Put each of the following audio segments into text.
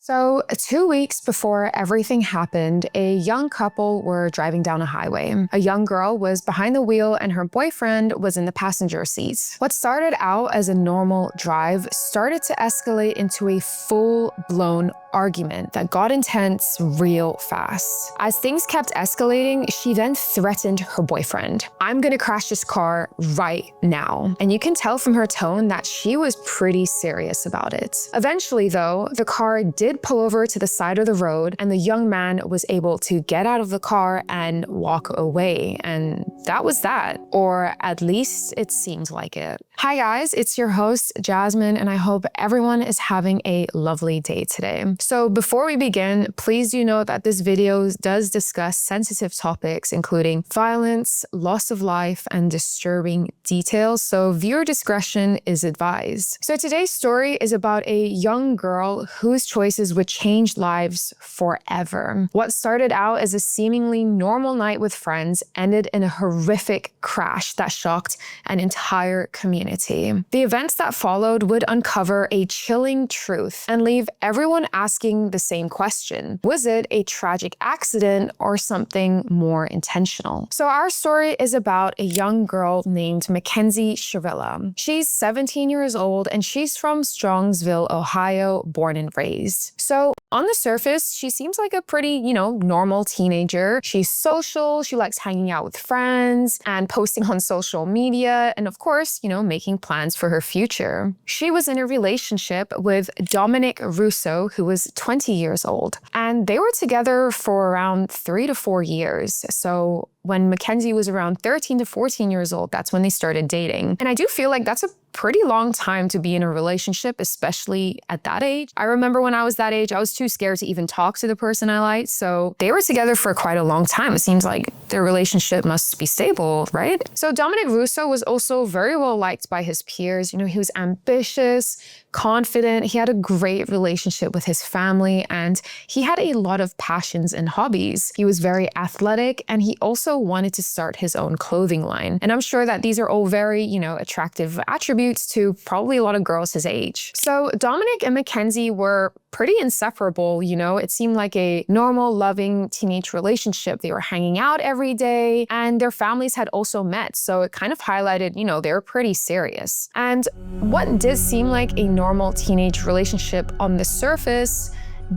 So, 2 weeks before everything happened, a young couple were driving down a highway. A young girl was behind the wheel and her boyfriend was in the passenger seat. What started out as a normal drive started to escalate into a full-blown argument that got intense real fast. As things kept escalating, she then threatened her boyfriend. "I'm gonna crash this car right now." And you can tell from her tone that she was pretty serious about it. Eventually, though, the car did pull over to the side of the road and the young man was able to get out of the car and walk away. And that was that, or at least it seemed like it. Hi guys, it's your host, Jasmine, and I hope everyone is having a lovely day today. So before we begin, please do note that this video does discuss sensitive topics, including violence, loss of life, and disturbing details, so viewer discretion is advised. So today's story is about a young girl whose choices would change lives forever. What started out as a seemingly normal night with friends ended in a horrific crash that shocked an entire community. The events that followed would uncover a chilling truth and leave everyone asking the same question. Was it a tragic accident or something more intentional? So our story is about a young girl named Mackenzie Shavilla. She's 17 years old and she's from Strongsville, Ohio, born and raised. So on the surface, she seems like a pretty, normal teenager. She's social, she likes hanging out with friends and posting on social media, and of course, making plans for her future. She was in a relationship with Dominic Russo, who was 20 years old, and they were together for around 3 to 4 years. So when Mackenzie was around 13 to 14 years old, that's when they started dating. And I do feel like that's a pretty long time to be in a relationship, especially at that age. I remember when I was that age, I was too scared to even talk to the person I liked. So they were together for quite a long time. It seems like their relationship must be stable, right? So Dominic Russo was also very well liked by his peers. He was ambitious, confident. He had a great relationship with his family, and he had a lot of passions and hobbies. He was very athletic, and he also wanted to start his own clothing line. And I'm sure that these are all very, attractive attributes to probably a lot of girls his age. So Dominic and Mackenzie were pretty inseparable, It seemed like a normal, loving teenage relationship. They were hanging out every day, and their families had also met. So it kind of highlighted, they were pretty serious. And what did seem like a normal teenage relationship on the surface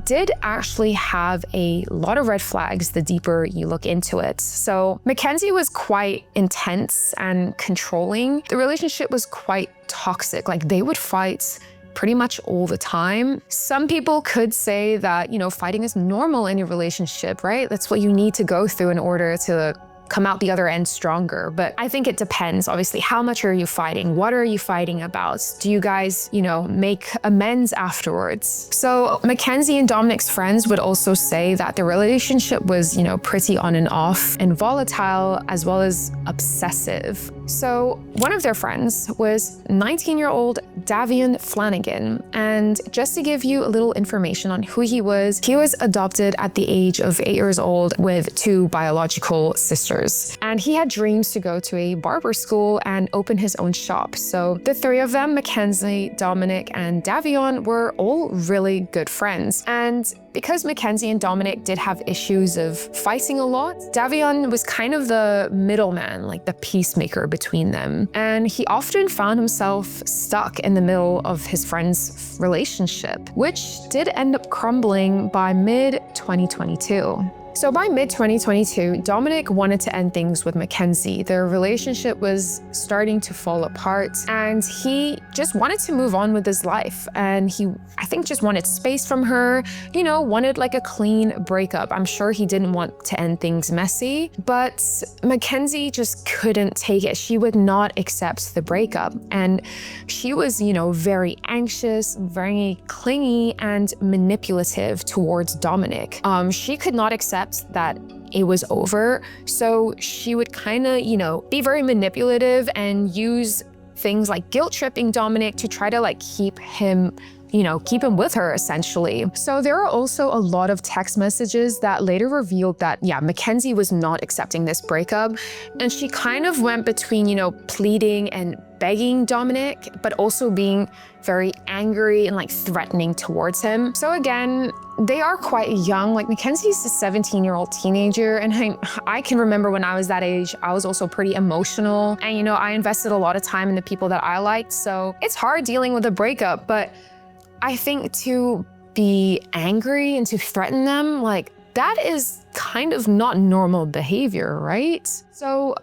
did actually have a lot of red flags the deeper you look into it. So Mackenzie was quite intense and controlling. The relationship was quite toxic. Like, they would fight pretty much all the time. Some people could say that, fighting is normal in a relationship, right? That's what you need to go through in order to come out the other end stronger. But I think it depends. Obviously, how much are you fighting? What are you fighting about? Do you guys, make amends afterwards? So Mackenzie and Dominic's friends would also say that the relationship was, pretty on and off and volatile, as well as obsessive. So one of their friends was 19-year-old Davion Flanagan. And just to give you a little information on who he was adopted at the age of 8 years old with 2 biological sisters. And he had dreams to go to a barber school and open his own shop. So the 3 of them, Mackenzie, Dominic, and Davion, were all really good friends. And because Mackenzie and Dominic did have issues of fighting a lot, Davion was kind of the middleman, like the peacemaker between them. And he often found himself stuck in the middle of his friend's relationship, which did end up crumbling by mid-2022. So by mid-2022, Dominic wanted to end things with Mackenzie. Their relationship was starting to fall apart, and he just wanted to move on with his life. And he, I think, just wanted space from her, wanted like a clean breakup. I'm sure he didn't want to end things messy, but Mackenzie just couldn't take it. She would not accept the breakup. And she was, very anxious, very clingy, and manipulative towards Dominic. She could not accept that it was over. So she would kind of, be very manipulative and use things like guilt tripping Dominic to try to keep him, keep him with her essentially. So there are also a lot of text messages that later revealed that, Mackenzie was not accepting this breakup. And she kind of went between, pleading and begging Dominic, but also being very angry and threatening towards him. So again, they are quite young. Mackenzie's a 17-year-old teenager, and I can remember when I was that age, I was also pretty emotional, and I invested a lot of time in the people that I liked. So it's hard dealing with a breakup, but I think to be angry and to threaten them, that is kind of not normal behavior, right? So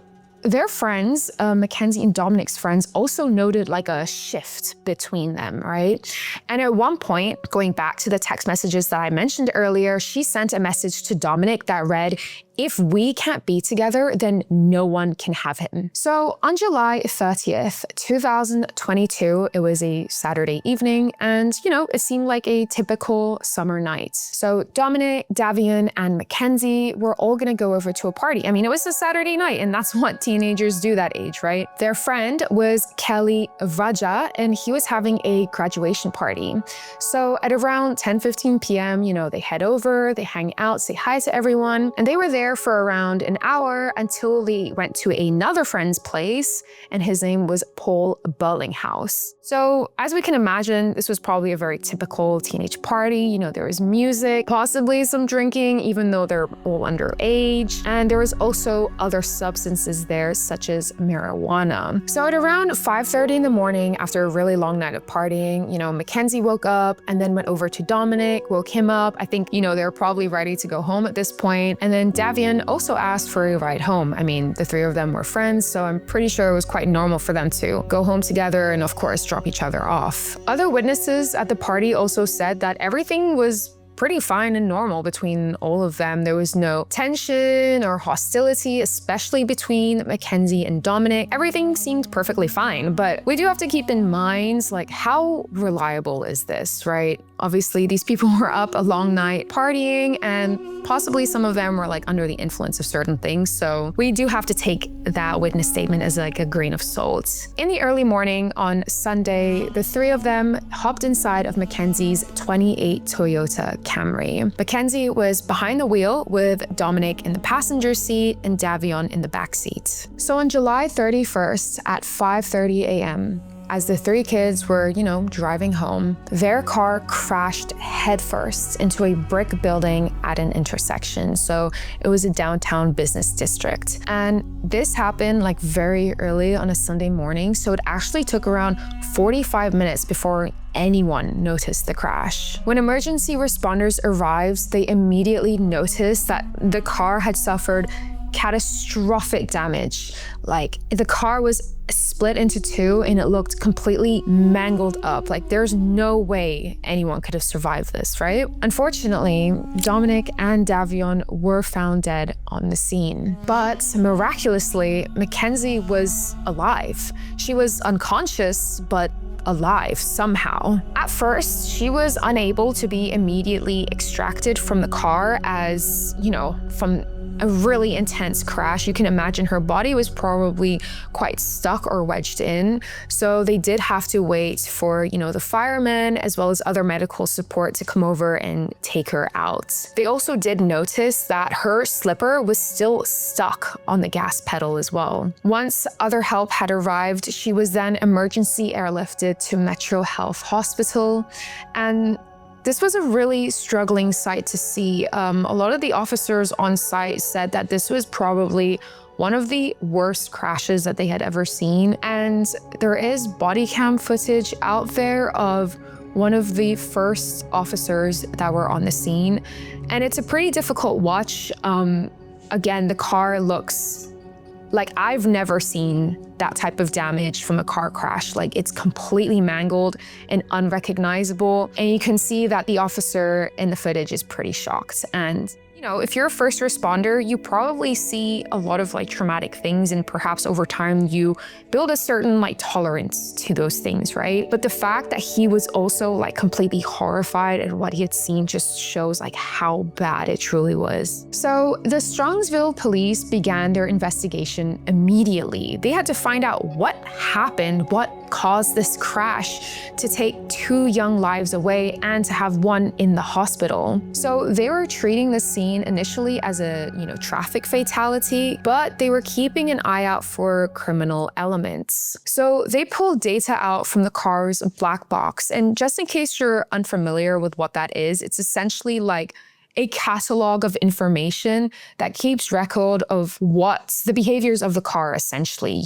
their friends, Mackenzie and Dominic's friends, also noted a shift between them, right? And at one point, going back to the text messages that I mentioned earlier, she sent a message to Dominic that read, "If we can't be together, then no one can have him." So on July 30th, 2022, it was a Saturday evening, and it seemed like a typical summer night. So Dominic, Davion, and Mackenzie were all gonna go over to a party. It was a Saturday night, and that's what teenagers do that age, right? Their friend was Kelly Raja, and he was having a graduation party. So at around 10:15 p.m., they head over, they hang out, say hi to everyone, and they were there for around an hour until they went to another friend's place, and his name was Paul Burlinghouse. So as we can imagine, this was probably a very typical teenage party. There was music, possibly some drinking, even though they're all underage. And there was also other substances there, such as marijuana. So at around 5:30 in the morning, after a really long night of partying, Mackenzie woke up and then went over to Dominic, woke him up. I think, they were probably ready to go home at this point. And then Davion also asked for a ride home. The three of them were friends, so I'm pretty sure it was quite normal for them to go home together and, of course, drop each other off. Other witnesses at the party also said that everything was pretty fine and normal between all of them. There was no tension or hostility, especially between Mackenzie and Dominic. Everything seemed perfectly fine, but we do have to keep in mind, how reliable is this, right? Obviously, these people were up a long night partying, and possibly some of them were under the influence of certain things. So we do have to take that witness statement as a grain of salt. In the early morning on Sunday, the three of them hopped inside of Mackenzie's 28 Toyota Camry. Mackenzie was behind the wheel with Dominic in the passenger seat and Davion in the back seat. So on July 31st at 5:30 a.m., as the three kids were, driving home, their car crashed headfirst into a brick building at an intersection. So it was a downtown business district. And this happened very early on a Sunday morning. So it actually took around 45 minutes before anyone noticed the crash. When emergency responders arrived, they immediately noticed that the car had suffered catastrophic damage. The car was split into two and it looked completely mangled up. There's no way anyone could have survived this, right? Unfortunately, Dominic and Davion were found dead on the scene. But miraculously, Mackenzie was alive. She was unconscious, but alive somehow. At first, she was unable to be immediately extracted from the car as, from a really intense crash. You can imagine her body was probably quite stuck or wedged in. So they did have to wait for, the firemen as well as other medical support to come over and take her out. They also did notice that her slipper was still stuck on the gas pedal as well. Once other help had arrived, she was then emergency airlifted to Metro Health Hospital, and this was a really struggling sight to see. A lot of the officers on site said that this was probably one of the worst crashes that they had ever seen. And there is body cam footage out there of one of the first officers that were on the scene. And it's a pretty difficult watch. Again, the car looks I've never seen that type of damage from a car crash. It's completely mangled and unrecognizable. And you can see that the officer in the footage is pretty shocked. And if you're a first responder, you probably see a lot of traumatic things, and perhaps over time you build a certain tolerance to those things, right? But the fact that he was also completely horrified at what he had seen just shows how bad it truly was. So the Strongsville police began their investigation immediately. They had to find out what happened, what caused this crash to take 2 young lives away and to have one in the hospital. So they were treating the scene initially as a, traffic fatality, but they were keeping an eye out for criminal elements. So they pulled data out from the car's black box. And just in case you're unfamiliar with what that is, it's essentially like a catalog of information that keeps record of what's the behaviors of the car, essentially,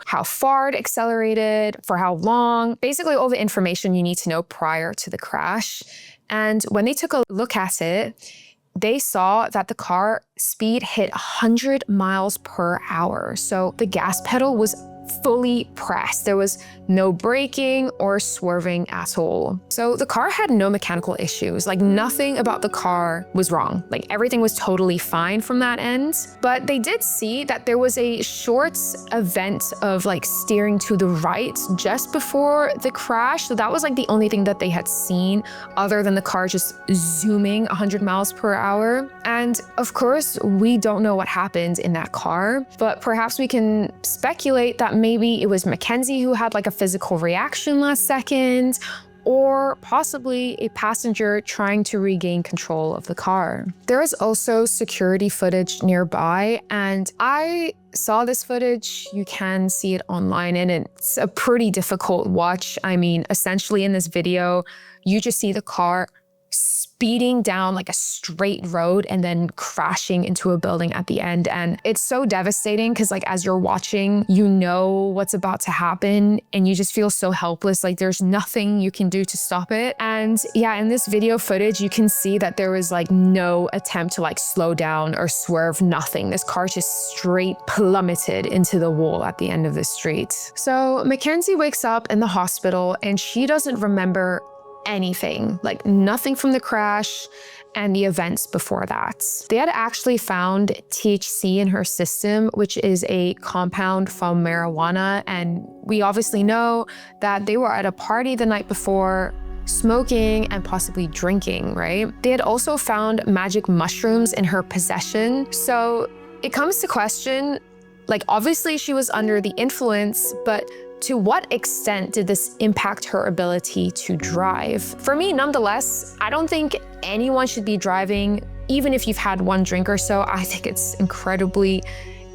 how far it accelerated, for how long, basically all the information you need to know prior to the crash. And when they took a look at it, they saw that the car speed hit 100 miles per hour. So the gas pedal was fully pressed. There was no braking or swerving at all. So the car had no mechanical issues. Like nothing about the car was wrong. Like everything was totally fine from that end. But they did see that there was a short event of like steering to the right just before the crash. So that was like the only thing that they had seen other than the car just zooming 100 miles per hour. And of course, we don't know what happened in that car, but perhaps we can speculate that maybe it was Mackenzie who had like a physical reaction last second, or possibly a passenger trying to regain control of the car. There is also security footage nearby, and I saw this footage. You can see it online, and it's a pretty difficult watch. I mean, essentially in this video, you just see the car speeding down like a straight road and then crashing into a building at the end. And it's so devastating because like as you're watching, you know what's about to happen and you just feel so helpless. Like there's nothing you can do to stop it. And yeah, in this video footage, you can see that there was like no attempt to like slow down or swerve, nothing. This car just straight plummeted into the wall at the end of the street. So Mackenzie wakes up in the hospital and she doesn't remember anything, like nothing from the crash and the events before that. They had actually found THC in her system, which is a compound from marijuana. And we obviously know that they were at a party the night before, smoking and possibly drinking, right? They had also found magic mushrooms in her possession. So it comes to question, like obviously she was under the influence, but to what extent did this impact her ability to drive? For me, nonetheless, I don't think anyone should be driving, even if you've had one drink or so. I think it's incredibly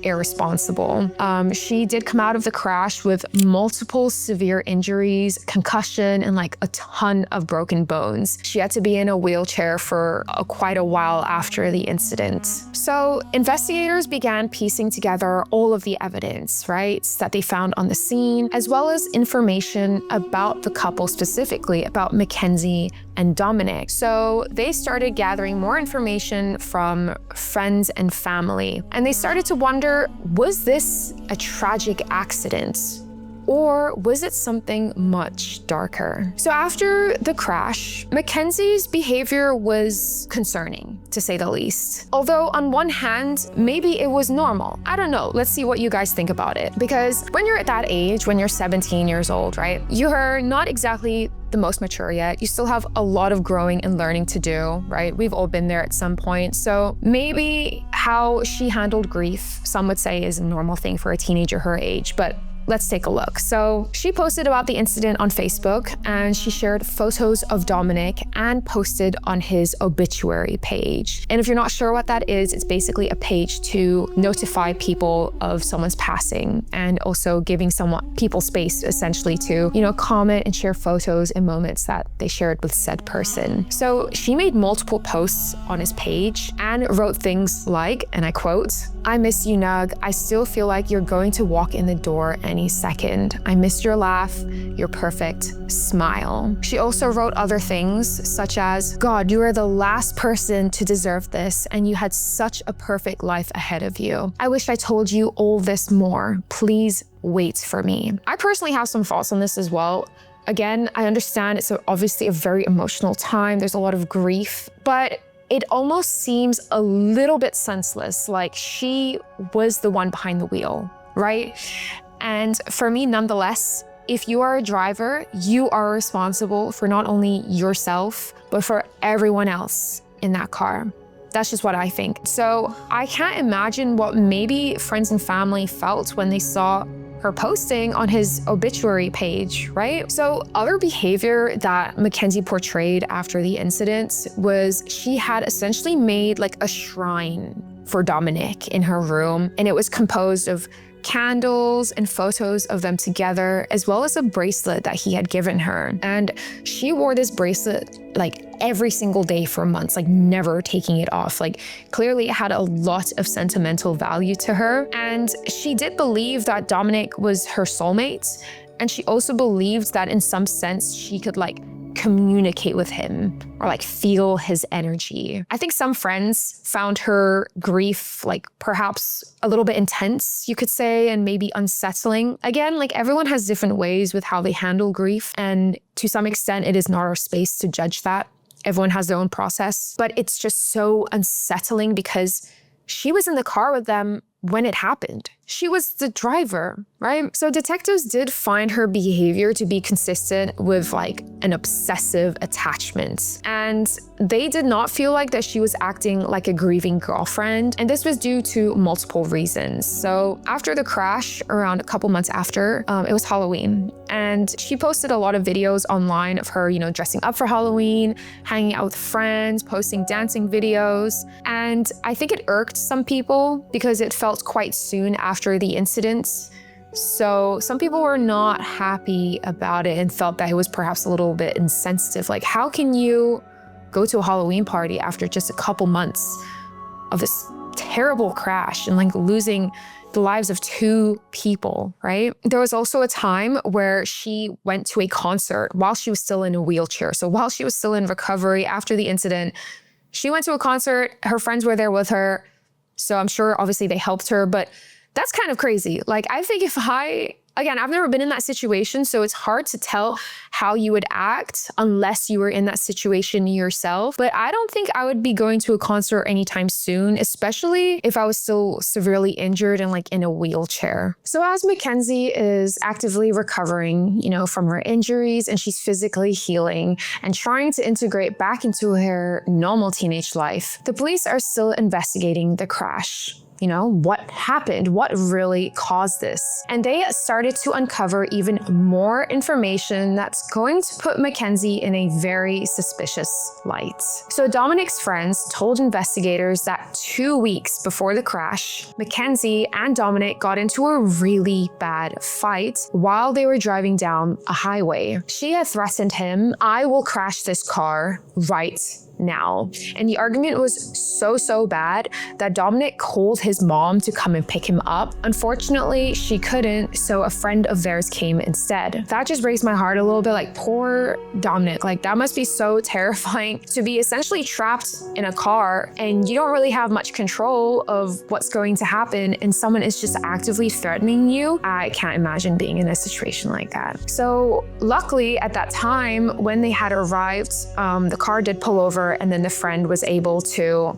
irresponsible. She did come out of the crash with multiple severe injuries, concussion, and like a ton of broken bones. She had to be in a wheelchair for quite a while after the incident. So investigators began piecing together all of the evidence, right, that they found on the scene, as well as information about the couple, specifically about Mackenzie and Dominic. So they started gathering more information from friends and family, and they started to wonder, was this a tragic accident? Or was it something much darker? So after the crash, Mackenzie's behavior was concerning, to say the least. Although on one hand, maybe it was normal. I don't know, let's see what you guys think about it. Because when you're at that age, when you're 17 years old, right, you're not exactly the most mature yet. You still have a lot of growing and learning to do, right? We've all been there at some point. So maybe how she handled grief, some would say, is a normal thing for a teenager her age, but let's take a look. So she posted about the incident on Facebook, and she shared photos of Dominic and posted on his obituary page. And if you're not sure what that is, it's basically a page to notify people of someone's passing, and also giving people space essentially to, comment and share photos and moments that they shared with said person. So she made multiple posts on his page and wrote things like, and I quote, "I miss you, Nug. I still feel like you're going to walk in the door any second. I missed your laugh, your perfect smile." She also wrote other things such as, "God, you are the last person to deserve this, and you had such a perfect life ahead of you. I wish I told you all this more. Please wait for me." I personally have some thoughts on this as well. Again, I understand it's obviously a very emotional time. There's a lot of grief, but it almost seems a little bit senseless, like she was the one behind the wheel, right? And for me, nonetheless, if you are a driver, you are responsible for not only yourself, but for everyone else in that car. That's just what I think. So I can't imagine what maybe friends and family felt when they saw her posting on his obituary page, right? So other behavior that Mackenzie portrayed after the incident was she had essentially made like a shrine for Dominic in her room, and it was composed of candles and photos of them together, as well as a bracelet that he had given her. And she wore this bracelet like every single day for months, like never taking it off. Like clearly it had a lot of sentimental value to her. And she did believe that Dominic was her soulmate. And she also believed that in some sense she could like communicate with him or like feel his energy. I think some friends found her grief like perhaps a little bit intense, you could say, and maybe unsettling. Again, like everyone has different ways with how they handle grief, and to some extent it is not our space to judge that. Everyone has their own process, but it's just so unsettling because she was in the car with them when it happened. She was the driver, right? So detectives did find her behavior to be consistent with like an obsessive attachment. And they did not feel like that she was acting like a grieving girlfriend. And this was due to multiple reasons. So after the crash, around a couple months after, it was Halloween. And she posted a lot of videos online of her, dressing up for Halloween, hanging out with friends, posting dancing videos. And I think it irked some people because it felt quite soon after the incident. So some people were not happy about it and felt that it was perhaps a little bit insensitive. Like, how can you go to a Halloween party after just a couple months of this terrible crash and like losing the lives of 2 people, right? There was also a time where she went to a concert while she was still in a wheelchair. So while she was still in recovery after the incident, she went to a concert, her friends were there with her. So I'm sure obviously they helped her, but that's kind of crazy. Like, I think again, I've never been in that situation, so it's hard to tell how you would act unless you were in that situation yourself. But I don't think I would be going to a concert anytime soon, especially if I was still severely injured and like in a wheelchair. So as Mackenzie is actively recovering, from her injuries, and she's physically healing and trying to integrate back into her normal teenage life, the police are still investigating the crash. What happened? What really caused this? And they started to uncover even more information that's going to put Mackenzie in a very suspicious light. So Dominic's friends told investigators that 2 weeks before the crash, Mackenzie and Dominic got into a really bad fight while they were driving down a highway. She had threatened him, "I will crash this car right now." And the argument was so bad that Dominic called his mom to come and pick him up. Unfortunately, she couldn't, so a friend of theirs came instead. That just breaks my heart a little bit. Like, poor Dominic. Like, that must be so terrifying to be essentially trapped in a car and you don't really have much control of what's going to happen, and someone is just actively threatening you. I can't imagine being in a situation like that. So luckily at that time, when they had arrived, the car did pull over, and then the friend was able to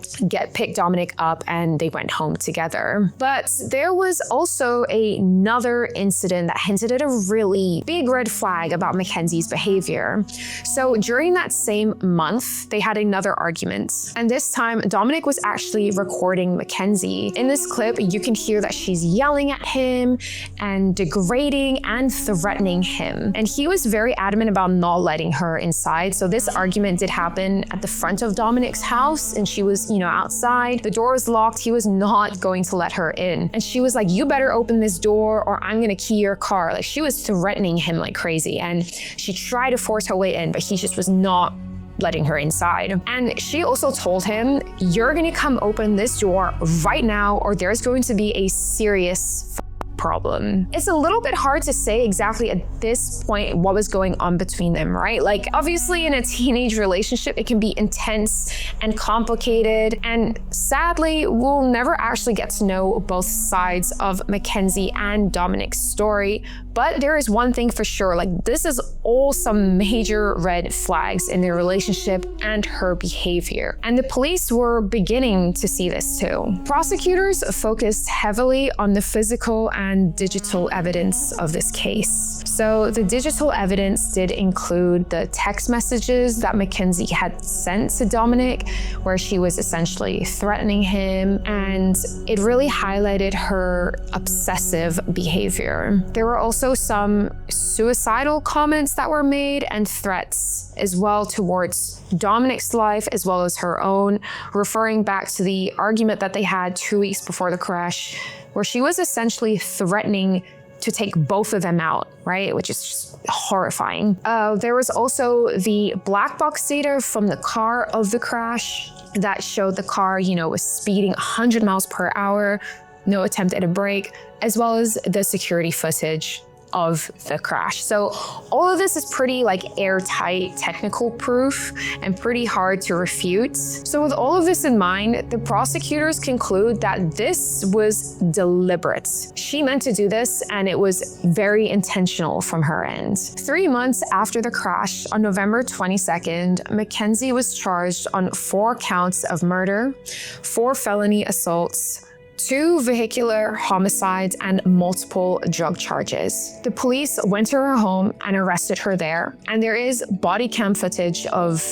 pick Dominic up and they went home together. But there was also another incident that hinted at a really big red flag about Mackenzie's behavior. So during that same month, they had another argument. And this time, Dominic was actually recording Mackenzie. In this clip, you can hear that she's yelling at him and degrading and threatening him. And he was very adamant about not letting her inside. So this argument did happen at the front of Dominic's house, and she was, outside. The door was locked. He was not going to let her in. And she was like, "You better open this door or I'm gonna key your car." Like, she was threatening him like crazy. And she tried to force her way in, but he just was not letting her inside. And she also told him, "You're gonna come open this door right now or there's going to be a serious problem." It's a little bit hard to say exactly at this point what was going on between them, right? Like, obviously in a teenage relationship, it can be intense and complicated. And sadly, we'll never actually get to know both sides of Mackenzie and Dominic's story. But there is one thing for sure, like, this is all some major red flags in their relationship and her behavior. And the police were beginning to see this too. Prosecutors focused heavily on the physical and and digital evidence of this case. So the digital evidence did include the text messages that Mackenzie had sent to Dominic, where she was essentially threatening him, and it really highlighted her obsessive behavior. There were also some suicidal comments that were made and threats as well towards Dominic's life as well as her own, referring back to the argument that they had 2 weeks before the crash, where she was essentially threatening to take both of them out, right? Which is just horrifying. There was also the black box data from the car of the crash that showed the car, was speeding 100 miles per hour, no attempt at a brake, as well as the security footage of the crash. So all of this is pretty airtight technical proof and pretty hard to refute. So with all of this in mind, the prosecutors conclude that this was deliberate. She meant to do this, and it was very intentional from her end. 3 months after the crash, on November 22nd, Mackenzie was charged on 4 counts of murder, 4 felony assaults, 2 vehicular homicides, and multiple drug charges. The police went to her home and arrested her there, and there is body cam footage of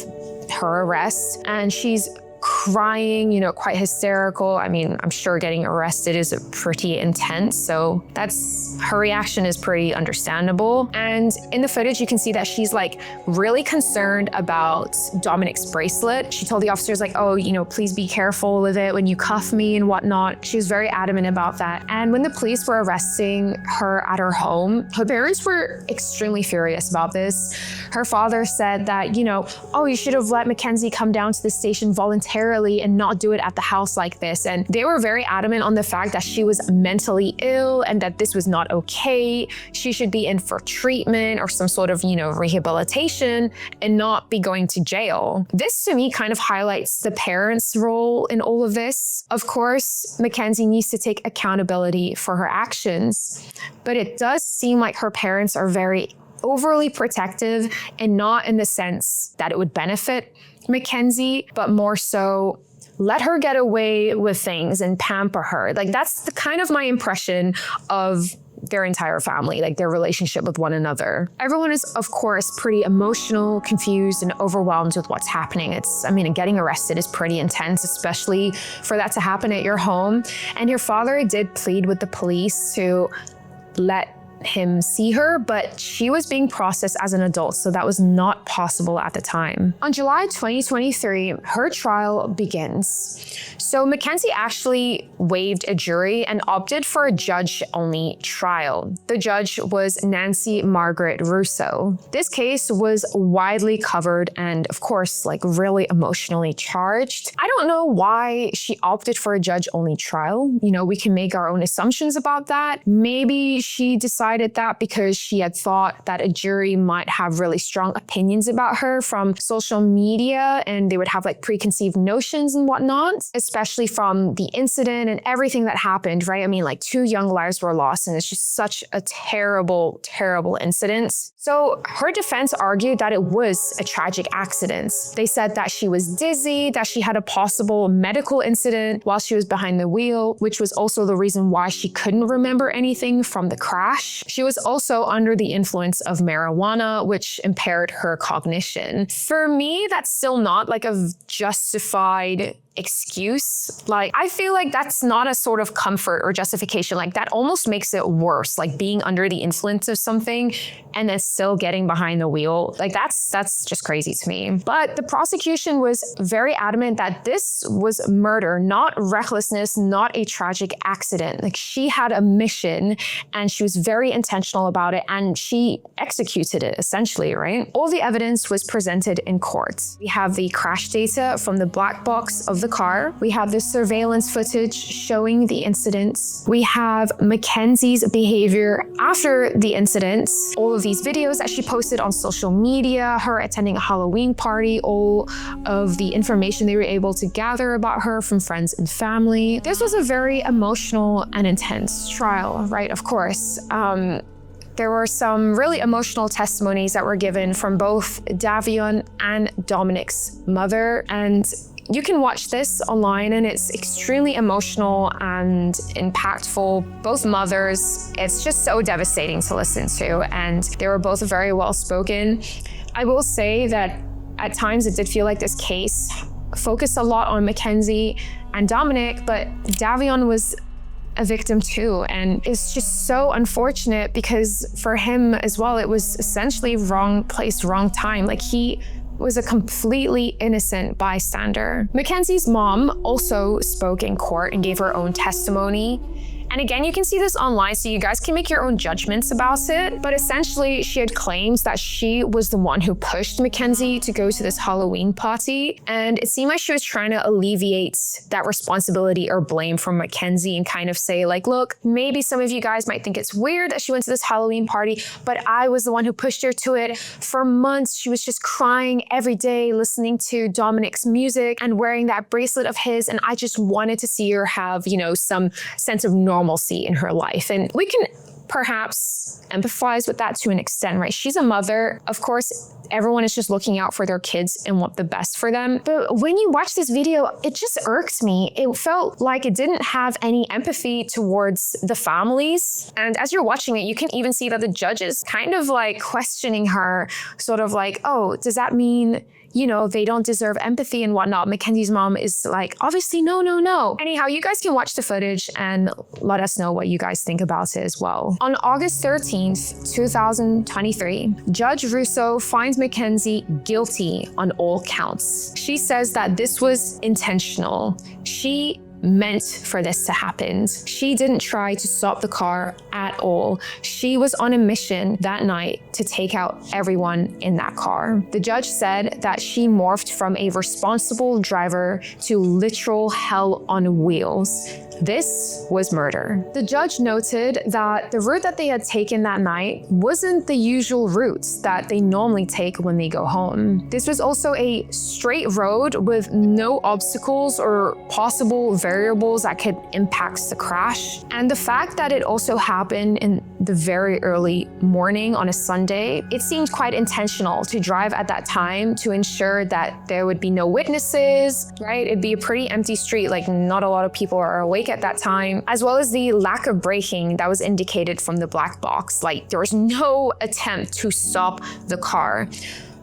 her arrest, and she's crying, quite hysterical. I mean, I'm sure getting arrested is pretty intense, so her reaction is pretty understandable. And in the footage, you can see that she's really concerned about Dominic's bracelet. She told the officers oh, please be careful with it when you cuff me and whatnot. She was very adamant about that. And when the police were arresting her at her home, her parents were extremely furious about this. Her father said that, oh, you should have let Mackenzie come down to the station voluntarily and not do it at the house like this. And they were very adamant on the fact that she was mentally ill and that this was not okay. She should be in for treatment or some sort of, rehabilitation and not be going to jail. This to me kind of highlights the parents' role in all of this. Of course, Mackenzie needs to take accountability for her actions, but it does seem like her parents are very overly protective, and not in the sense that it would benefit Mackenzie, but more so let her get away with things and pamper her. That's the kind of my impression of their entire family, their relationship with one another. Everyone is, of course, pretty emotional, confused, and overwhelmed with what's happening. Getting arrested is pretty intense, especially for that to happen at your home. And your father did plead with the police to let him see her, but she was being processed as an adult, so that was not possible at the time. On July 2023, her trial begins. So Mackenzie actually waived a jury and opted for a judge-only trial. The judge was Nancy Margaret Russo. This case was widely covered and, of course, really emotionally charged. I don't know why she opted for a judge-only trial. We can make our own assumptions about that. Maybe she decided that because she had thought that a jury might have really strong opinions about her from social media, and they would have preconceived notions and whatnot, especially from the incident and everything that happened, right? 2 young lives were lost, and it's just such a terrible, terrible incident. So her defense argued that it was a tragic accident. They said that she was dizzy, that she had a possible medical incident while she was behind the wheel, which was also the reason why she couldn't remember anything from the crash. She was also under the influence of marijuana, which impaired her cognition. For me, that's still not a justified excuse. I feel that's not a sort of comfort or justification. That almost makes it worse, being under the influence of something and then still getting behind the wheel. That's just crazy to me. But the prosecution was very adamant that this was murder, not recklessness, not a tragic accident. She had a mission and she was very intentional about it, and she executed it essentially, right? All the evidence was presented in court. We have the crash data from the black box of the car. We have the surveillance footage showing the incidents. We have Mackenzie's behavior after the incidents. All of these videos that she posted on social media, her attending a Halloween party, all of the information they were able to gather about her from friends and family. This was a very emotional and intense trial, right? Of course. There were some really emotional testimonies that were given from both Davion and Dominic's mother. And, You can watch this online and it's extremely emotional and impactful. Both mothers, it's just so devastating to listen to, and they were both very well spoken. I will say that at times it did feel like this case focused a lot on Mackenzie and Dominic, but Davion was a victim too. And it's just so unfortunate because for him as well, it was essentially wrong place, wrong time. Like, he was a completely innocent bystander. Mackenzie's mom also spoke in court and gave her own testimony. And again, you can see this online, so you guys can make your own judgments about it. But essentially, she had claims that she was the one who pushed Mackenzie to go to this Halloween party. And it seemed like she was trying to alleviate that responsibility or blame from Mackenzie and kind of say like, look, maybe some of you guys might think it's weird that she went to this Halloween party, but I was the one who pushed her to it. For months, she was just crying every day, listening to Dominic's music and wearing that bracelet of his. And I just wanted to see her have, some sense of normalcy in her life. And we can perhaps empathize with that to an extent, right? She's a mother. Of course, everyone is just looking out for their kids and want the best for them. But when you watch this video, it just irked me. It felt like it didn't have any empathy towards the families. And as you're watching it, you can even see that the judge is kind of like questioning her, sort of like, oh, does that mean they don't deserve empathy and whatnot? Mackenzie's mom is like, obviously, no. Anyhow, you guys can watch the footage and let us know what you guys think about it as well. On August 13th, 2023, Judge Russo finds Mackenzie guilty on all counts. She says that this was intentional. She meant for this to happen. She didn't try to stop the car at all. She was on a mission that night to take out everyone in that car. The judge said that she morphed from a responsible driver to literal hell on wheels. This was murder. The judge noted that the route that they had taken that night wasn't the usual routes that they normally take when they go home. This was also a straight road with no obstacles or possible variables that could impact the crash. And the fact that it also happened in the very early morning on a Sunday, it seemed quite intentional to drive at that time to ensure that there would be no witnesses, right? It'd be a pretty empty street, like not a lot of people are awake at that time, as well as the lack of braking that was indicated from the black box. Like, there was no attempt to stop the car.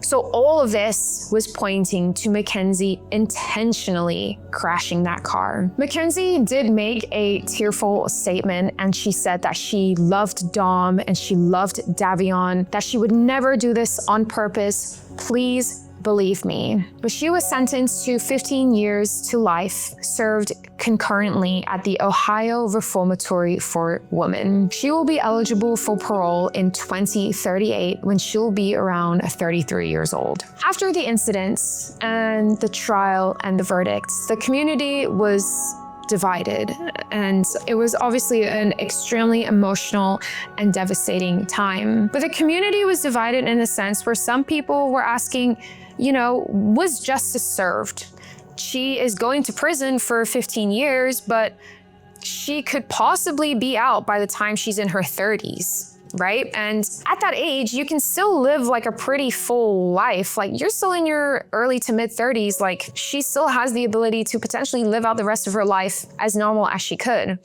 So all of this was pointing to Mackenzie intentionally crashing that car. Mackenzie did make a tearful statement, and she said that she loved Dom and she loved Davion, that she would never do this on purpose. Please believe me. But she was sentenced to 15 years to life, served concurrently at the Ohio Reformatory for Women. She will be eligible for parole in 2038 when she'll be around 33 years old. After the incidents and the trial and the verdicts, the community was divided, and it was obviously an extremely emotional and devastating time. But the community was divided in a sense where some people were asking, was justice served? She is going to prison for 15 years, but she could possibly be out by the time she's in her 30s. Right? And at that age, you can still live like a pretty full life. Like, you're still in your early to mid 30s. Like, she still has the ability to potentially live out the rest of her life as normal as she could.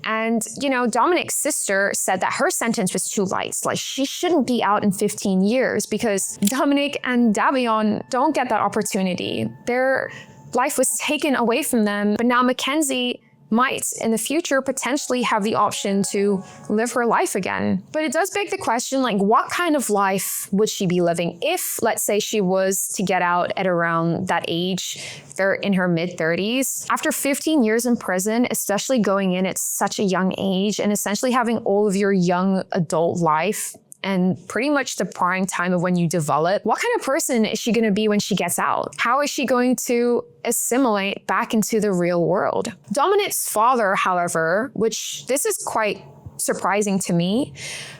And, Dominic's sister said that her sentence was too light. Like, she shouldn't be out in 15 years because Dominic and Davion don't get that opportunity. Their life was taken away from them, but now Mackenzie might in the future potentially have the option to live her life again. But it does beg the question, like, what kind of life would she be living if, let's say, she was to get out at around that age, they're in her mid-30s. After 15 years in prison, especially going in at such a young age and essentially having all of your young adult life and pretty much the prime time of when you develop, what kind of person is she going to be when she gets out? How is she going to assimilate back into the real world? Dominic's father, however, which this is quite surprising to me,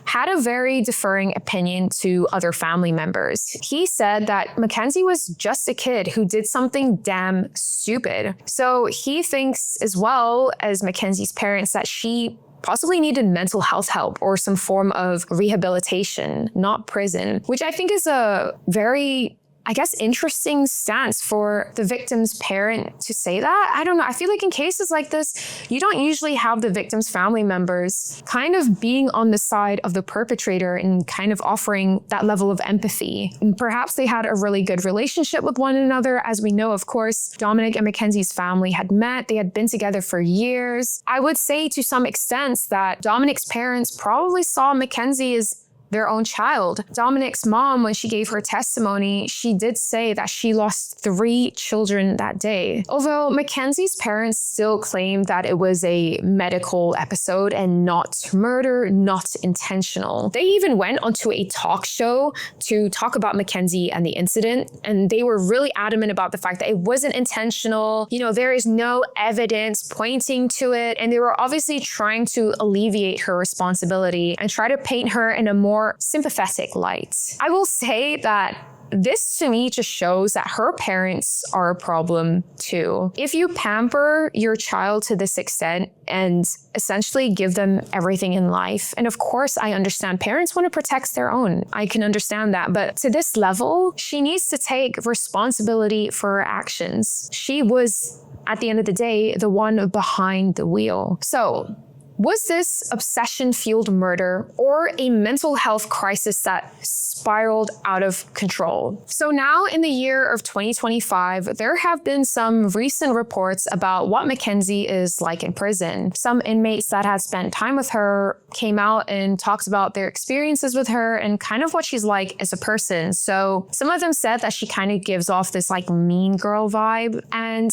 had a very differing opinion to other family members. He said that Mackenzie was just a kid who did something damn stupid. So he thinks, as well as Mackenzie's parents, that she possibly needed mental health help or some form of rehabilitation, not prison, which I think is a very I guess, interesting stance for the victim's parent to say that. I don't know. I feel like in cases like this, you don't usually have the victim's family members kind of being on the side of the perpetrator and kind of offering that level of empathy. And perhaps they had a really good relationship with one another. As we know, of course, Dominic and Mackenzie's family had met. They had been together for years. I would say to some extent that Dominic's parents probably saw Mackenzie as their own child. Dominic's mom, when she gave her testimony, she did say that she lost 3 children that day. Although Mackenzie's parents still claimed that it was a medical episode and not murder, not intentional. They even went onto a talk show to talk about Mackenzie and the incident, and they were really adamant about the fact that it wasn't intentional. You know, there is no evidence pointing to it, and they were obviously trying to alleviate her responsibility and try to paint her in a more sympathetic light. I will say that this to me just shows that her parents are a problem too. If you pamper your child to this extent and essentially give them everything in life, and of course I understand parents want to protect their own, I can understand that, but to this level, she needs to take responsibility for her actions. She was, at the end of the day, the one behind the wheel. So, was this obsession-fueled murder or a mental health crisis that spiraled out of control? So now in the year of 2025, there have been some recent reports about what Mackenzie is like in prison. Some inmates that had spent time with her came out and talked about their experiences with her and kind of what she's like as a person. So some of them said that she kind of gives off this like mean girl vibe. And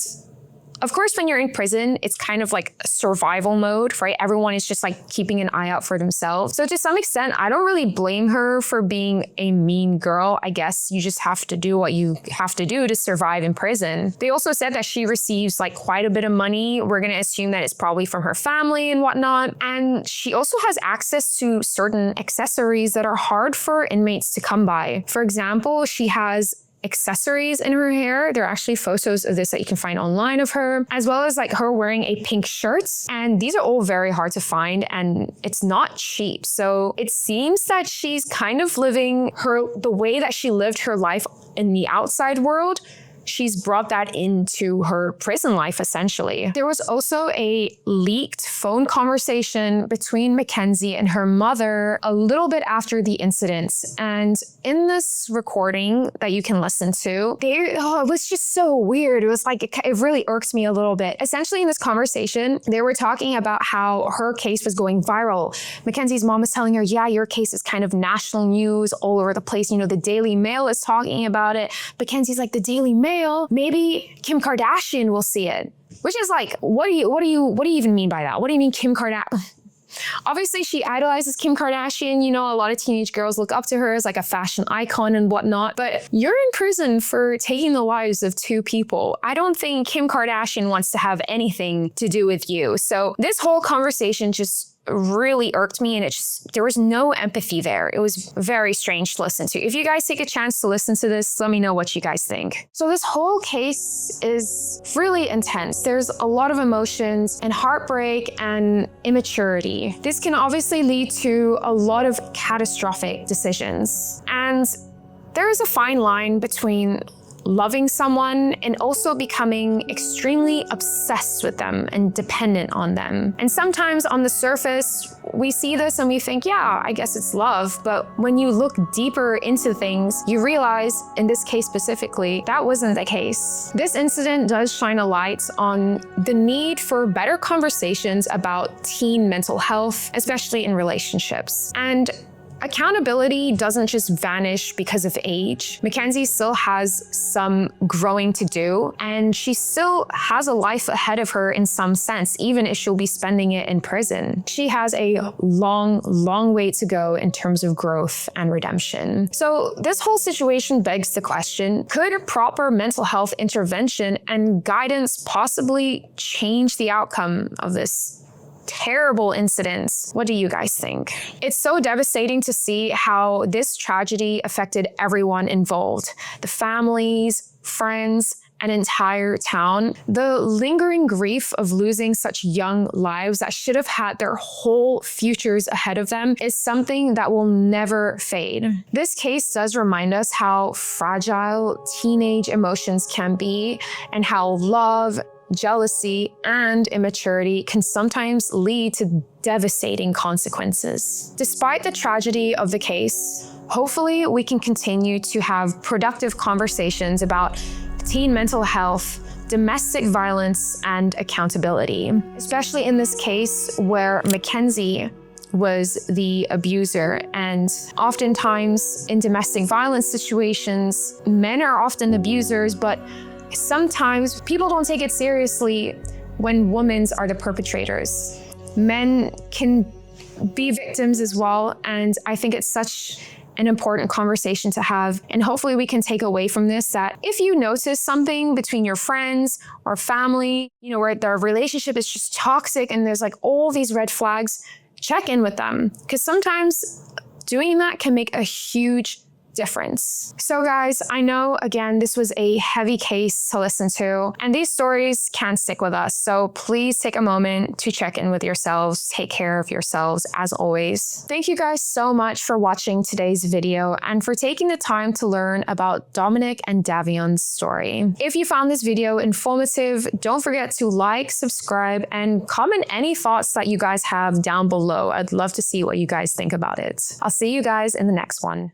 of course, when you're in prison, it's kind of like survival mode, right? Everyone is just like keeping an eye out for themselves. So to some extent, I don't really blame her for being a mean girl. I guess you just have to do what you have to do to survive in prison. They also said that she receives like quite a bit of money. We're going to assume that it's probably from her family and whatnot. And she also has access to certain accessories that are hard for inmates to come by. For example, she has accessories in her hair. There are actually photos of this that you can find online of her, as well as like her wearing a pink shirt. And these are all very hard to find and it's not cheap. So it seems that she's kind of living the way that she lived her life in the outside world. She's brought that into her prison life, essentially. There was also a leaked phone conversation between Mackenzie and her mother a little bit after the incident. And in this recording that you can listen to, it was just so weird. It was like, it really irked me a little bit. Essentially, in this conversation, they were talking about how her case was going viral. Mackenzie's mom was telling her, yeah, your case is kind of national news all over the place. You know, the Daily Mail is talking about it. Mackenzie's like, the Daily Mail? Maybe Kim Kardashian will see it. Which is like, what do you even mean by that? What do you mean Kim Kardashian? Obviously, she idolizes Kim Kardashian. You know, a lot of teenage girls look up to her as like a fashion icon and whatnot. But you're in prison for taking the lives of 2 people. I don't think Kim Kardashian wants to have anything to do with you. So this whole conversation just really irked me, and there was no empathy there. It was very strange to listen to. If you guys take a chance to listen to this, let me know what you guys think. So this whole case is really intense. There's a lot of emotions and heartbreak and immaturity. This can obviously lead to a lot of catastrophic decisions. And there is a fine line between loving someone and also becoming extremely obsessed with them and dependent on them. And sometimes on the surface, we see this and we think, yeah, I guess it's love. But when you look deeper into things, you realize, in this case specifically, that wasn't the case. This incident does shine a light on the need for better conversations about teen mental health, especially in relationships. And accountability doesn't just vanish because of age. Mackenzie still has some growing to do, and she still has a life ahead of her in some sense, even if she'll be spending it in prison. She has a long, long way to go in terms of growth and redemption. So this whole situation begs the question, could proper mental health intervention and guidance possibly change the outcome of this terrible incidents? What do you guys think? It's so devastating to see how this tragedy affected everyone involved. The families, friends, an entire town, the lingering grief of losing such young lives that should have had their whole futures ahead of them is something that will never fade. This case does remind us how fragile teenage emotions can be and how love, jealousy, and immaturity can sometimes lead to devastating consequences. Despite the tragedy of the case, hopefully we can continue to have productive conversations about teen mental health, domestic violence, and accountability, especially in this case where Mackenzie was the abuser. And oftentimes in domestic violence situations, men are often abusers, but sometimes people don't take it seriously when women are the perpetrators. Men can be victims as well, and I think it's such an important conversation to have. And hopefully we can take away from this that if you notice something between your friends or family, where the relationship is just toxic and there's like all these red flags, check in with them, because sometimes doing that can make a huge difference. So guys, I know again, this was a heavy case to listen to, and these stories can stick with us. So please take a moment to check in with yourselves, take care of yourselves as always. Thank you guys so much for watching today's video and for taking the time to learn about Dominic and Davion's story. If you found this video informative, don't forget to like, subscribe, and comment any thoughts that you guys have down below. I'd love to see what you guys think about it. I'll see you guys in the next one.